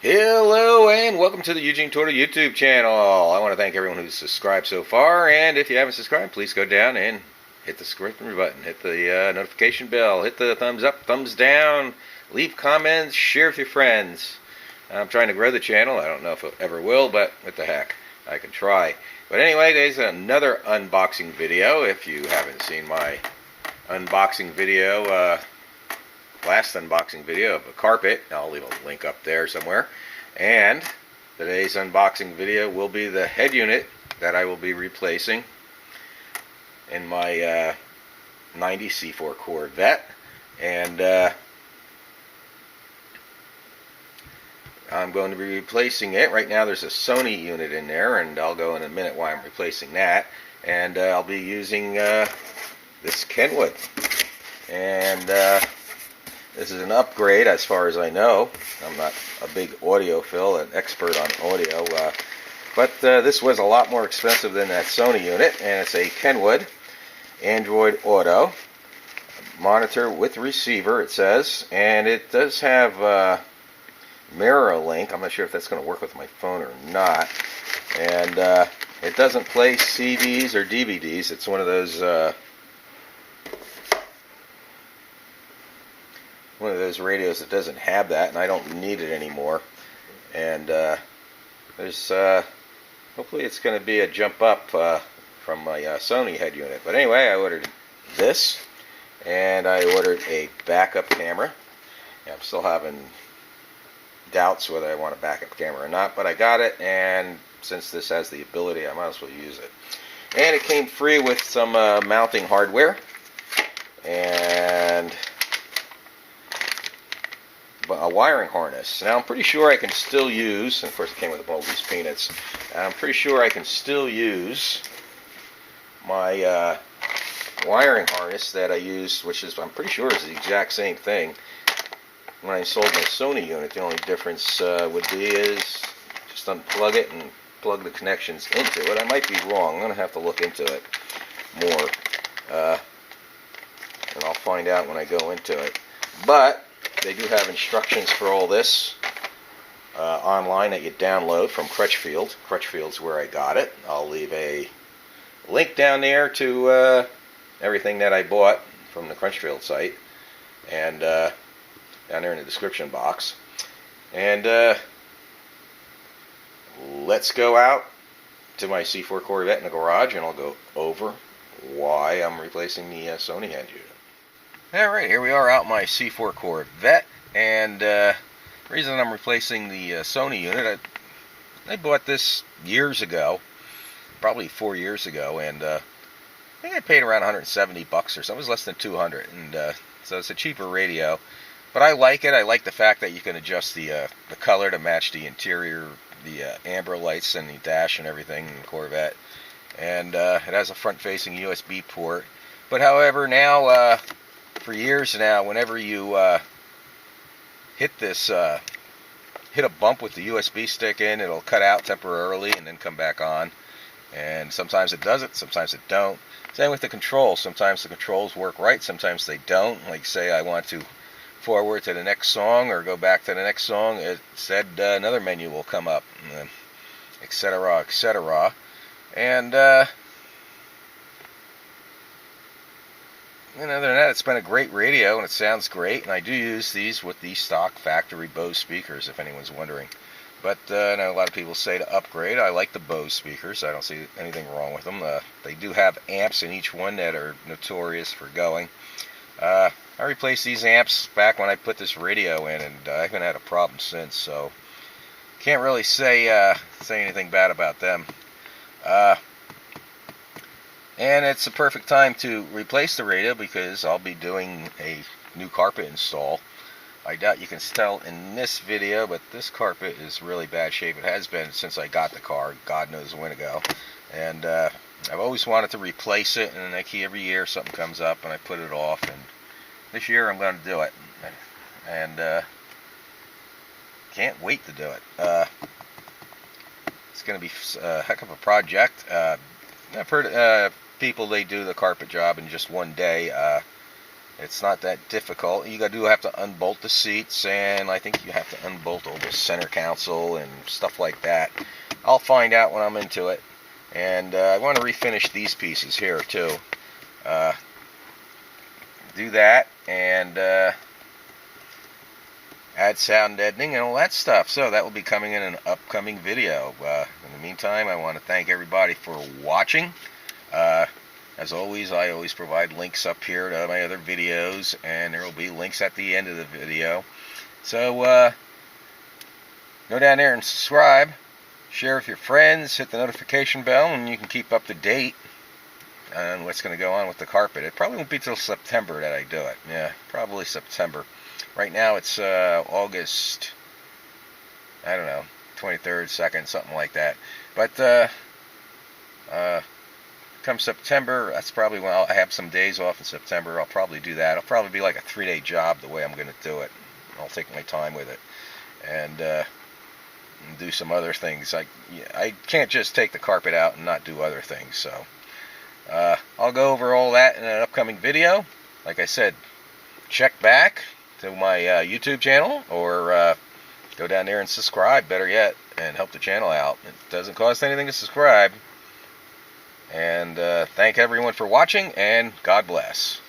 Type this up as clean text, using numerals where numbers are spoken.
Hello and welcome to the Eugene Torta YouTube channel. I want to thank everyone who's subscribed so far, and if you haven't subscribed, please go down and hit the subscribe button, hit the notification bell, hit the thumbs up, thumbs down, leave comments, share with your friends. I'm trying to grow the channel. I don't know if it ever will, but what the heck, I can try. But anyway, there's another unboxing video. If you haven't seen my unboxing video, last unboxing video of a carpet, I'll leave a link up there somewhere, and today's unboxing video will be the head unit that I will be replacing in my 90 C4 Corvette, and I'm going to be replacing it. Right now there's a Sony unit in there, and I'll go in a minute why I'm replacing that, and I'll be using this Kenwood, and this is an upgrade as far as I know. I'm not a big audiophile, an expert on audio, but this was a lot more expensive than that Sony unit, and it's a Kenwood Android Auto monitor with receiver, it says, and it does have mirror link. I'm not sure if that's going to work with my phone or not, and it doesn't play CDs or DVDs. It's one of those radios that doesn't have that, and I don't need it anymore. And there's hopefully it's going to be a jump up from my Sony head unit. But anyway, I ordered this, and I ordered a backup camera. I'm still having doubts whether I want a backup camera or not, but I got it, and since this has the ability, I might as well use it. And it came free with some mounting hardware, and a wiring harness. Now I'm pretty sure I can still use, and of course it came with all these peanuts, I'm pretty sure I can still use my wiring harness that I used, which is, I'm pretty sure is the exact same thing when I sold my Sony unit. The only difference would be is just unplug it and plug the connections into it. I might be wrong. I'm going to have to look into it more, and I'll find out when I go into it. But they do have instructions for all this online that you download from Crutchfield. Crutchfield's where I got it. I'll leave a link down there to everything that I bought from the Crutchfield site, and down there in the description box. And let's go out to my C4 Corvette in the garage, and I'll go over why I'm replacing the Sony head unit. Alright, here we are out my C4 Corvette, and the reason I'm replacing the Sony unit, I bought this years ago, probably 4 years ago, and I think I paid around 170 bucks or something. It was less than 200, and so it's a cheaper radio, but I like it. I like the fact that you can adjust the color to match the interior, the amber lights and the dash and everything in the Corvette, and it has a front-facing USB port. But however, now for years now, whenever you hit a bump with the USB stick in, it'll cut out temporarily and then come back on. And sometimes it does it, sometimes it don't. Same with the controls. Sometimes the controls work right, sometimes they don't. Like say I want to forward to the next song or go back to the next song, it said another menu will come up, etc., etc. And and other than that, it's been a great radio, and it sounds great, and I do use these with the stock factory Bose speakers, if anyone's wondering. But I know a lot of people say to upgrade. I like the Bose speakers. I don't see anything wrong with them. They do have amps in each one that are notorious for going. I replaced these amps back when I put this radio in, and I haven't had a problem since, so can't really say anything bad about them. And it's a perfect time to replace the radio because I'll be doing a new carpet install. I doubt you can tell in this video, but this carpet is really bad shape. It has been since I got the car, God knows when ago. And I've always wanted to replace it, and like every year something comes up and I put it off. And this year I'm going to do it. And can't wait to do it. It's going to be a heck of a project. I've heard people, they do the carpet job in just one day. It's not that difficult. You do have to unbolt the seats, and I think you have to unbolt all the center console and stuff like that. I'll find out when I'm into it. And I want to refinish these pieces here too. Do that and add sound deadening and all that stuff. So that will be coming in an upcoming video. In the meantime, I want to thank everybody for watching. As always, I always provide links up here to my other videos, and there will be links at the end of the video. So go down there and subscribe, share with your friends, hit the notification bell, and you can keep up to date on what's going to go on with the carpet. It probably won't be till September that I do it. Yeah, probably September. Right now it's August, I don't know, 23rd, 2nd, something like that. But come September, that's probably when I have some days off in September. I'll probably do that. It'll probably be like a 3-day job the way I'm going to do it. I'll take my time with it and do some other things. I can't just take the carpet out and not do other things. So I'll go over all that in an upcoming video. Like I said, check back to my YouTube channel, or go down there and subscribe, better yet, and help the channel out. It doesn't cost anything to subscribe. And thank everyone for watching, and God bless.